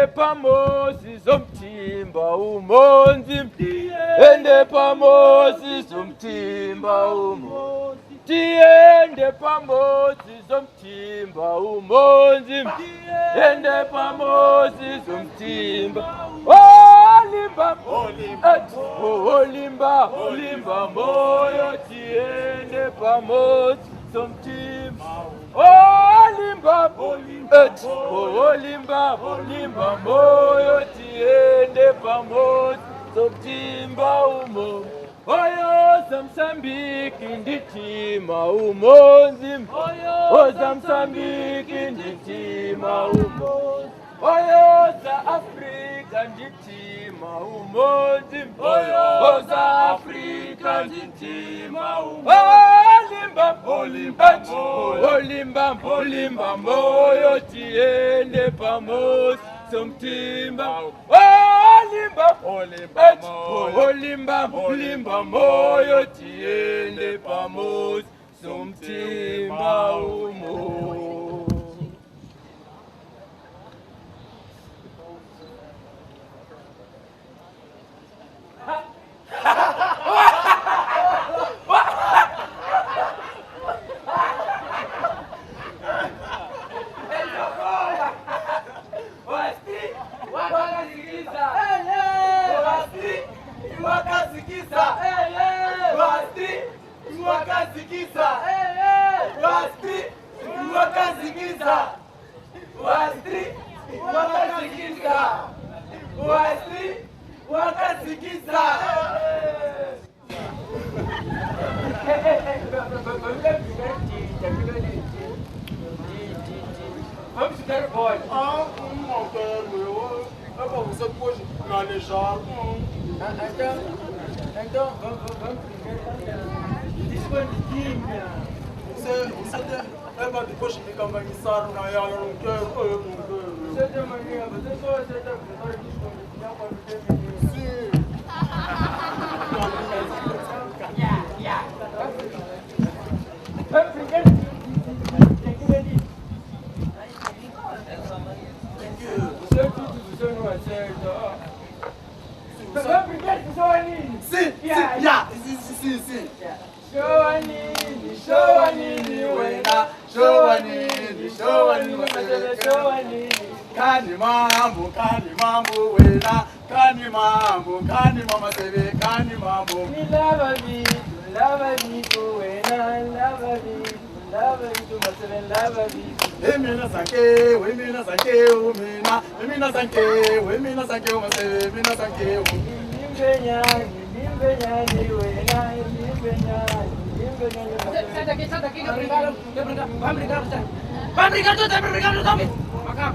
Tiende pamosi zomtimba umonzi. Tiende pamosi zomtimba umonzi. Tiende pamosi zomtimba umonzi. Tiende pamosi zomtimba. Olimba, olimba, olimba moyo. Tiende pamosi zomtimba. Olimba, olimba, olimba moyo. Tiende pamosi zomtimba umo. Oyo zamsambiki nditima umonzi. Oyo zamsambiki nditima umonzi. Oyo za Afrika nditima umonzi. Oyo za Afrika nditima umonzi. Olimba, olimba, olimba moyo. Tiende pamosi zomtimba. Olimba, olimba, olimba moyo. Tiende pamosi zomtimba umo. Então, vamos depois fica organizar na aula, não quero. Você tem mania, você só aceita professor de Sim. Kani mambo wena, kani mama sebe, kani mambo. Lava me to wena, lava me to masebe, lava me. Emina sanke, emina sanke, emina sanke, emina sanke, masebe, emina sanke. Nimbenya ni wena, nimbenya. Senta aqui, que obrigado. Vamos brigar, você. Vai brigar tu, vai brigar tu também. Macam.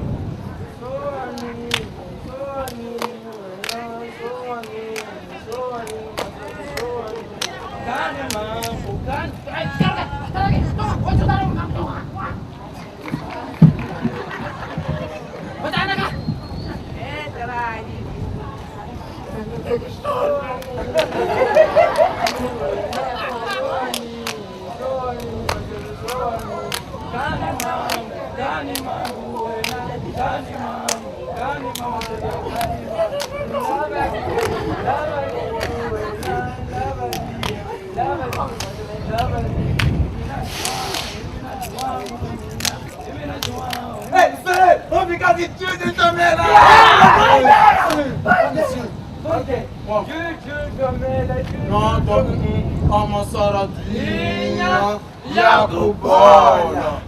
Vamos ficar de tudo também lá! Não, tô uma saradinha e a cubona.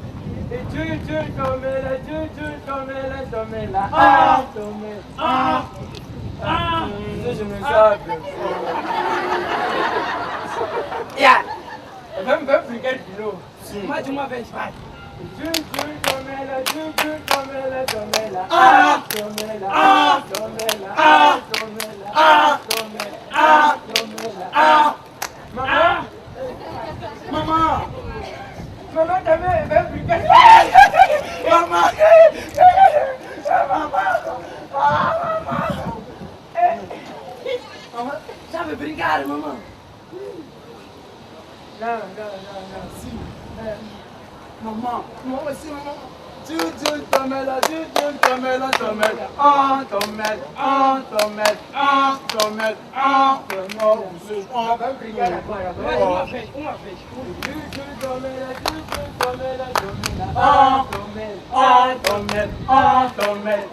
Vamos brincar de novo. Mais de uma vez, vai. Tomela. Mamãe também vai brincar. Mamãe. Sabe brincar, mamãe? Não. Sim. Mamãe, sim, mamãe. Juju Tomela, Juju Tomela, Tomela, Tomela, Tomela, Tomela, não, vocês vão brigar agora. Uma vez. Juju Tomela, Juju Tomela, Tomela,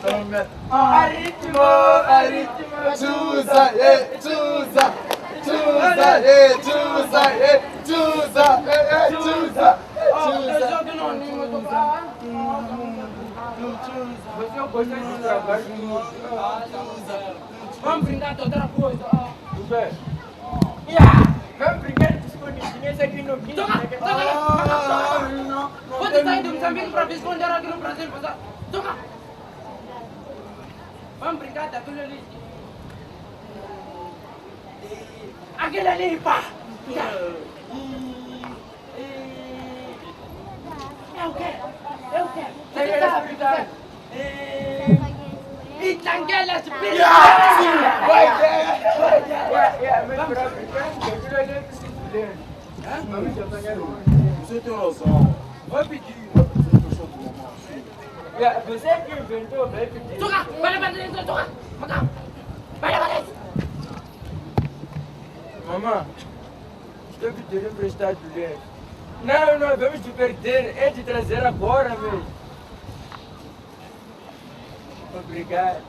Tomela, Aritmo, Chusa, Chusa, Chusa. Vamos brindar de outra coisa. Vamos brincar de escondidinha aqui no Guiné. Toca! Pode sair do Moçambique para esconder aqui no Brasil. Toca! Vamos brincar daquilo ali. Aquele ali, pá! Eu quero. Você tá brincando? Itangela Spirit! Você tem noção? Vai pedir. Você que inventou, vai pedir. Toca! Vai dentro, toca! Vai! Mamãe, estou pedindo emprestado dinheiro. Não, vamos te perder. É de trazer agora mesmo. Obrigado.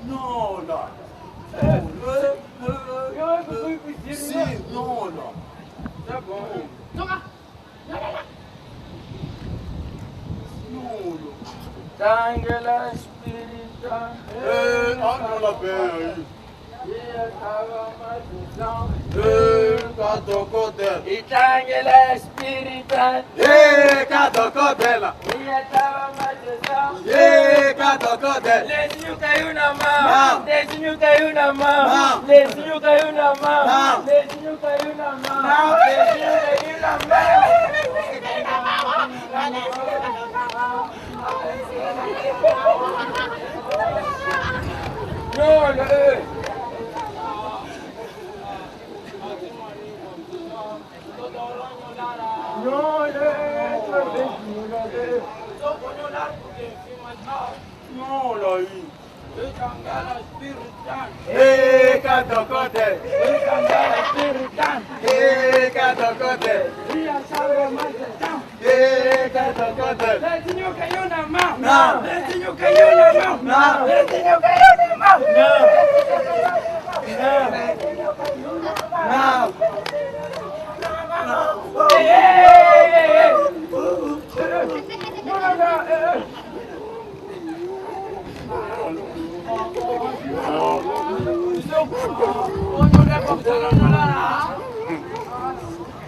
Não. Eu fui pedir. Sim, não. Tá bom. Toca! Não. Tangela Espírita. Anda bem aí. Cadocodela. Itangela Espírita. Cadocodela. Cadocodela. Lezinho caiu na mão. Lezinho caiu na mão. Lezinho caiu na mão. Lezinho caiu na mão. Lezinho caiu na mão. Lezinho caiu na mão. Não. Lezinho caiu na mão. Não. Lezinho caiu na mão.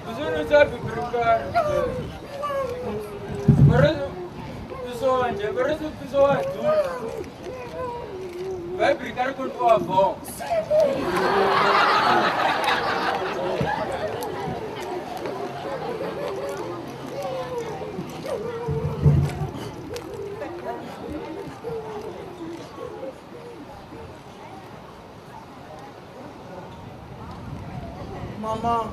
Você não sabe brincar. Parece pessoa adulta. Vai brincar com tua avó. Mamãe.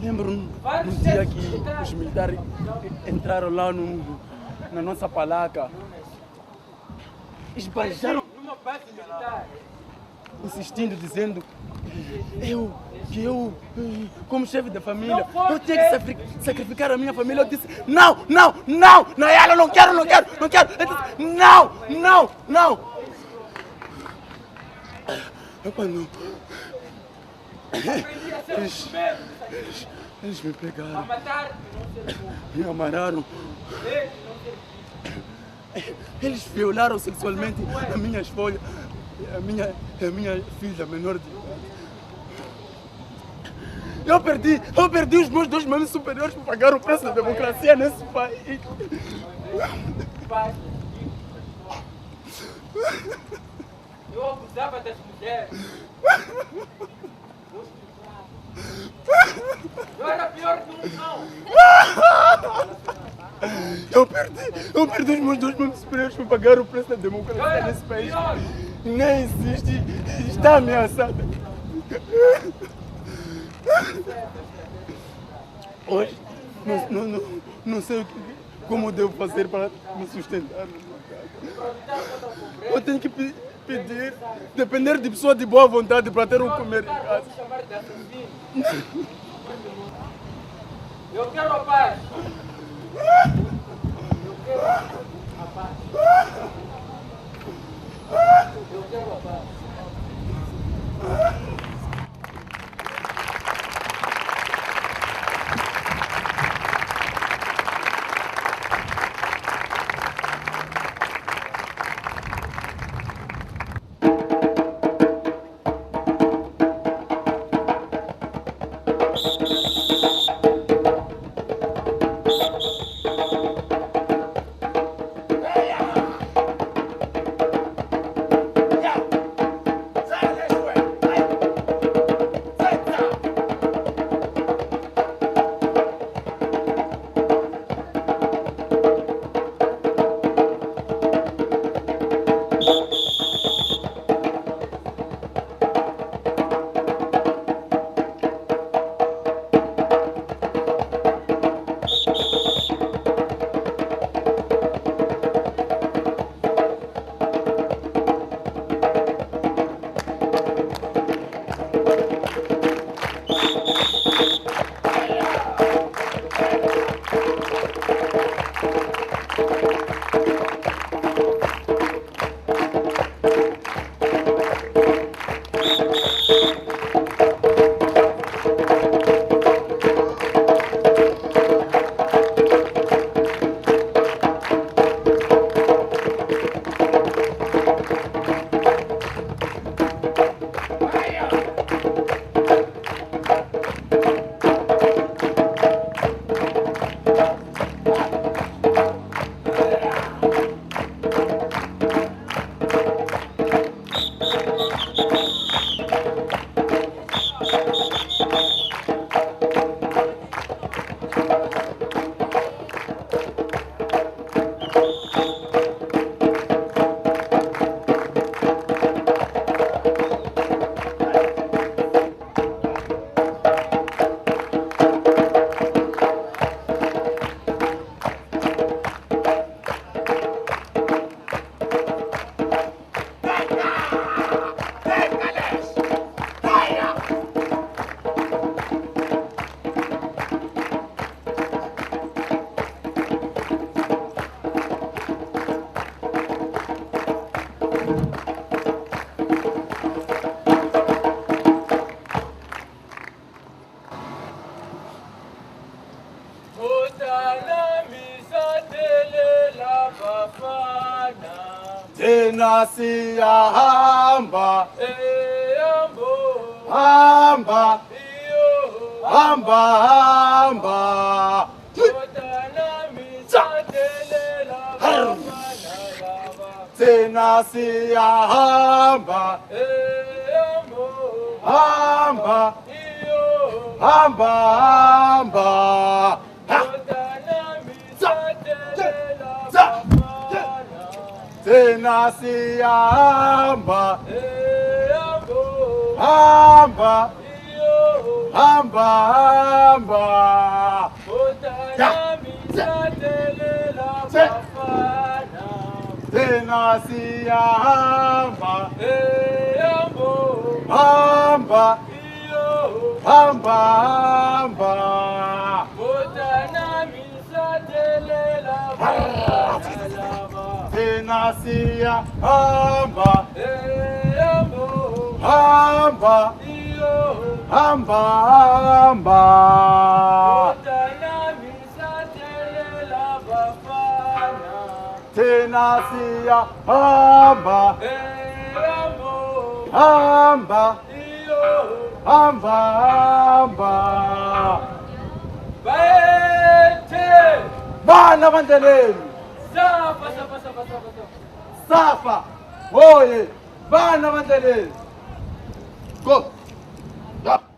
Lembro no dia que os militares entraram lá na nossa palaca. Esbanjaram Numa base militar. insistindo, dizendo que eu, como chefe da família, eu tinha que sacrificar a minha família. Eu disse, não, ela, não quero. Eu disse, não. Eu quando... Eles me pegaram, me amarraram. Eles violaram sexualmente a minha esposa, a minha filha menor de idade. Eu perdi os meus 2 membros superiores para pagar o preço da democracia nesse país. Eu abusava das mulheres. Eu era pior que um cão. Eu perdi os meus 2 membros superiores para pagar o preço da democracia nesse país. Nem existe, está ameaçada. Hoje, não sei como devo fazer para me sustentar. Eu tenho que pedir, depender de pessoas de boa vontade para ter o comer em casa. Eu quero a paz. Tena siyahamba, hamba, hamba. Tena siyahamba, hamba, hamba hamba tena siyahamba hamba hamba hamba tena siyahamba hamba hamba hamba tena siyahamba hamba hamba hamba tena siyahamba hamba hamba hamba bana bandleleni safa oye bana bandleleni go yeah.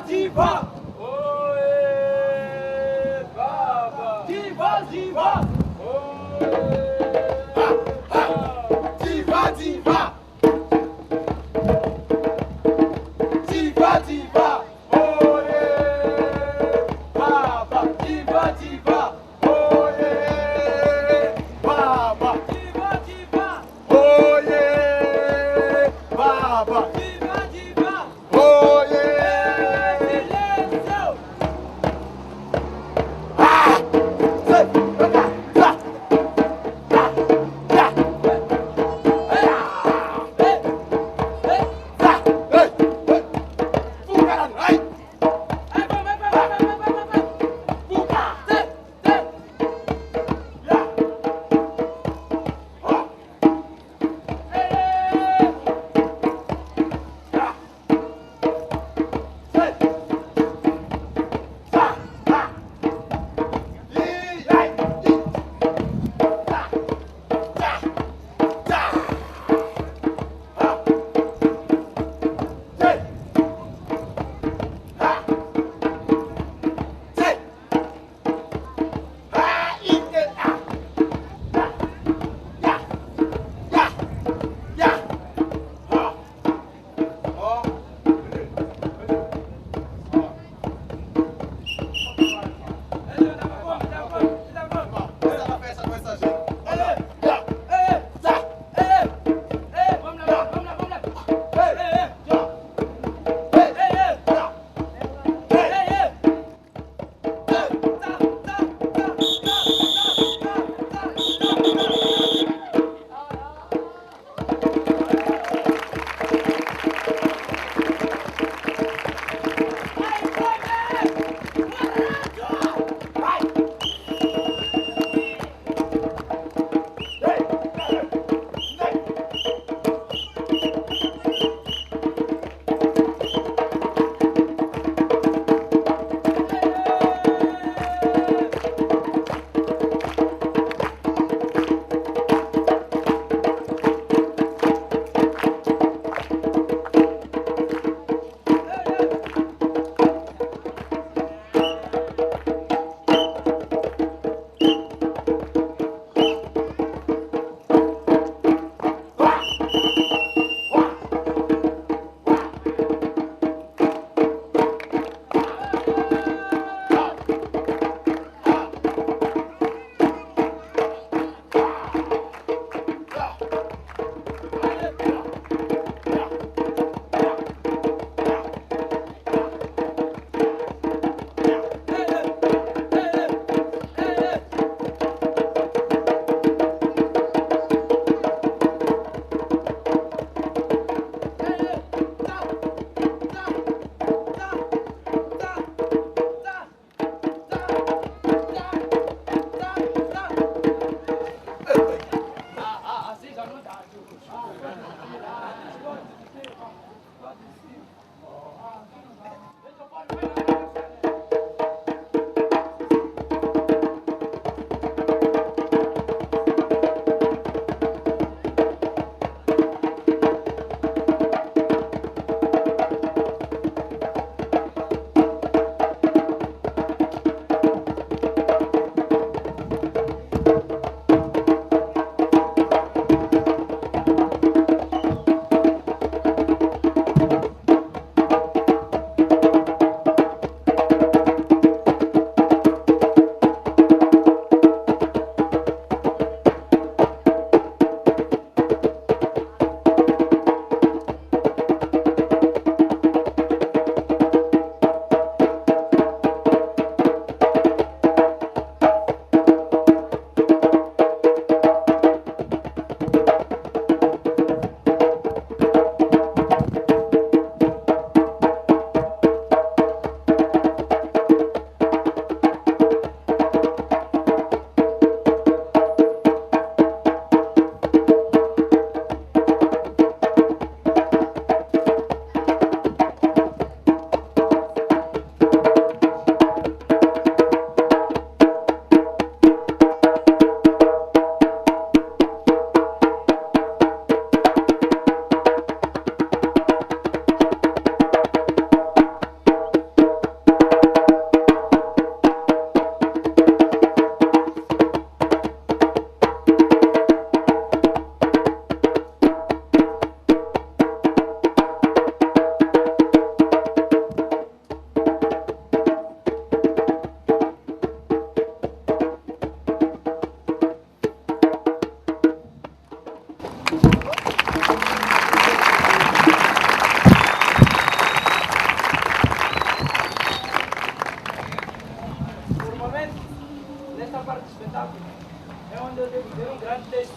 Diva! Oh, yeah, Baba! Diva! Oh, yeah. Diva! Oh, yeah, Baba! Diva! Oh, yeah, Baba! Diva! Oh, yeah, Baba! Diva! Oh, yeah!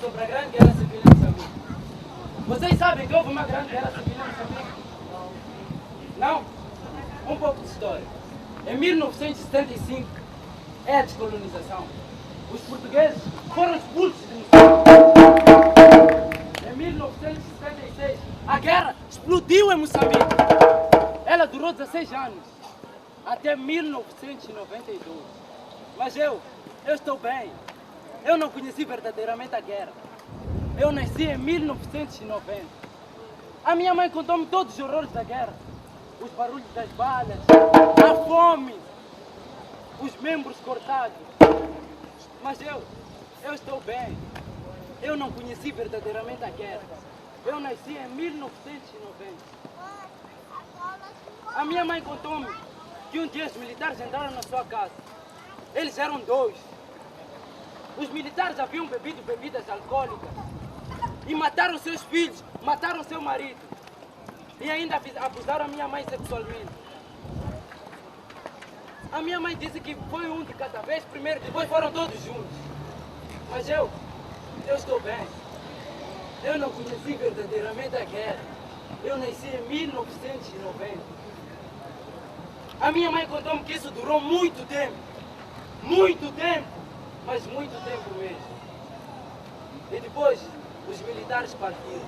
sobre a Grande Guerra Civil em Moçambique. Vocês sabem que houve uma Grande Guerra Civil em Moçambique? Não? Um pouco de história. Em 1975, é a descolonização. Os portugueses foram expulsos de Moçambique. Em 1976, a guerra explodiu em Moçambique. Ela durou 16 anos, até 1992. Mas eu estou bem. Eu não conheci verdadeiramente a guerra. Eu nasci em 1990. A minha mãe contou-me todos os horrores da guerra. Os barulhos das balas, a fome, os membros cortados. Mas eu estou bem. Eu não conheci verdadeiramente a guerra. Eu nasci em 1990. A minha mãe contou-me que um dia os militares entraram na sua casa. Eles eram 2. Os militares haviam bebido bebidas alcoólicas e mataram seus filhos, mataram seu marido e ainda abusaram a minha mãe sexualmente. A minha mãe disse que foi um de cada vez, primeiro, depois foram todos juntos. Mas eu estou bem. Eu não conheci verdadeiramente a guerra. Eu nasci em 1990. A minha mãe contou-me que isso durou muito tempo. Muito tempo. Mas muito tempo mesmo. E depois, os militares partiram.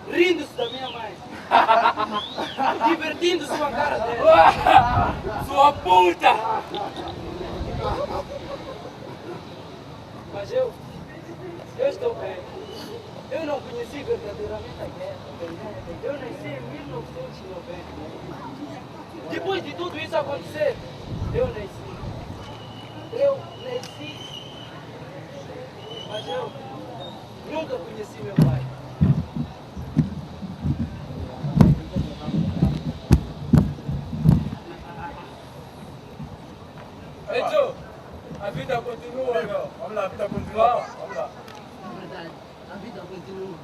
Rindo-se da minha mãe. Divertindo-se com a cara dela. Sua puta! Mas eu estou bem. Eu não conheci verdadeiramente a guerra. Eu nasci em 1990. Depois de tudo isso acontecer, eu nasci. Mas eu nunca conheci meu pai. Ejo, a vida continua, meu. Vamos lá, a vida continua. Vamos lá. É verdade, a vida continua.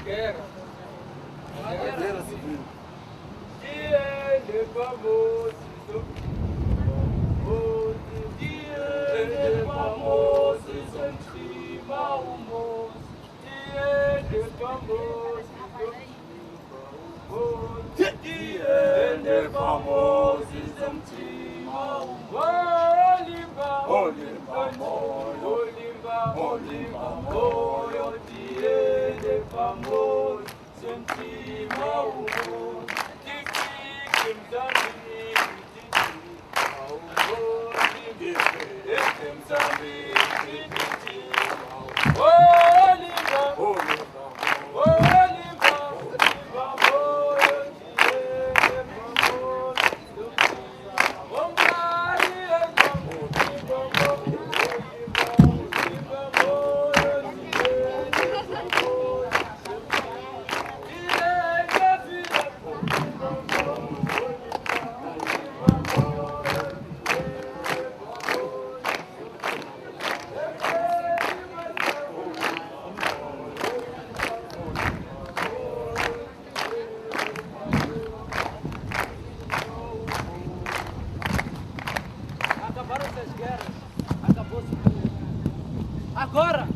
guerra. Guerra civil. Dia de famoso. Dia de famoso. Sentir mau humor. Dia de famoso. Dia de famoso. Sentir mau humor. Olimba, moyo, dia de famoso, senti mau humor, tiki, mzambi, mau humor, tiki, mzambi, Olimba, moyo, dia de famoso, Agora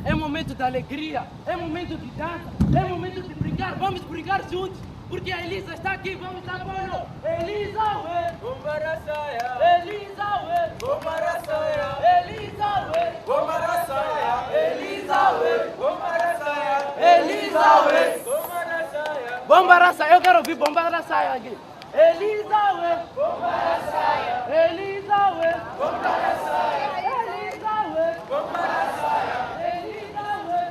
é momento da alegria, é momento de dança, é momento de brincar. Vamos brincar juntos, porque a Elisa está aqui. Vamos dar mano. Elisa, ué, Bombaraçaia, Elisa, ué, Bombaraçaia, Elisa, ué, Bombaraçaia, Elisa, ué, Bombaraçaia, Elisa, ué. Bombaraçaia, Bombaraçaia, eu quero ouvir Bombaraçaia aqui. Elisa, ué, Bombaraçaia, Elisa, ué, Bombaraçaia, Elisa, ué, Bombaraçaia, Elisa, ué,